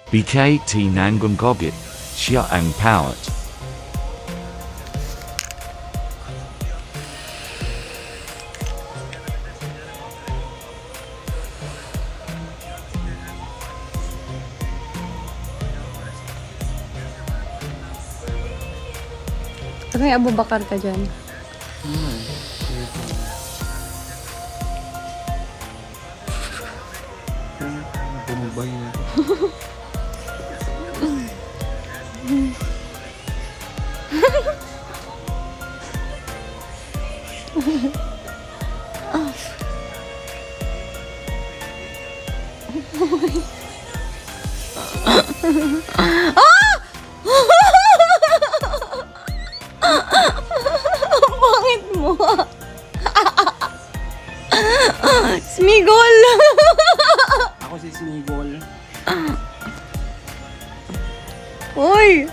BKT Nanggungogit, Siya ang Powat. May Abu Bakar ka dyan. Bumubay na. Pangit mo. Smigol. Ako si Smigol. Uy.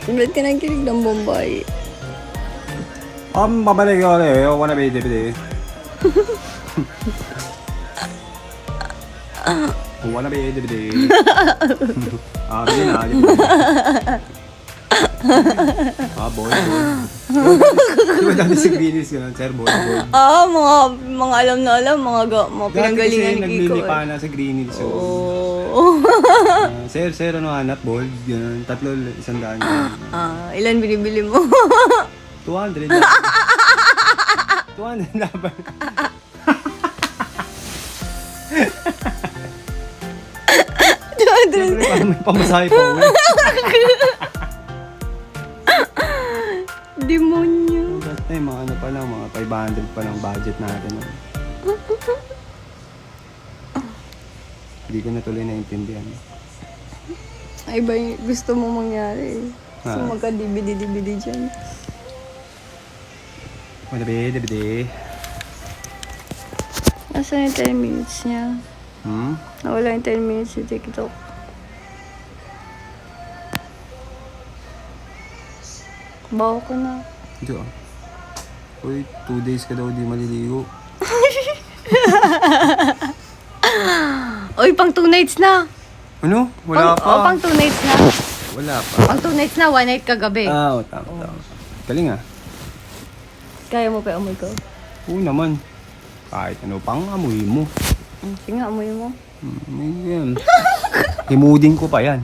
Ba't ka nagkilig ng Bombay? Babalik ko ulit. Ako na bidi-bidi. Wanna be bidi-bidi. Bidi na. Boy. Di ba dati si Greenis ka sir? Boy. Mga alam na alam, mga pinanggalingan ni Kiko. Naglilipa na sa Greenis. Oh. Sir, ano hanap? Bold. Ganun. 300, 100. Ilan binibili mo? 200. 200 laban. Siyempre, parang may pamasahe pa uwi. Demonyo. That time, mga ano pa lang, mga 500 pa lang budget natin. Hindi ko na tuloy naintindihan. Ay ba yung gusto mo mangyari? Gusto mo magka-DVD dyan? Wala be. Nasaan yung 10 minutes niya? Nawala yung 10 minutes si TikTok. Bawa ko na. Hindi Uy, 2 days ka daw di maliligo. Oy, pang 2 nights na. Ano? Wala pa. Pang 2 nights na. Wala pa. Pang 2 nights na, 1 night kagabi. Tama. Galing Kaya mo pa amoy ko? Oo naman. Kahit ano pang amoy mo. Sige nga, amoy mo. Yan. Himudin ko pa yan.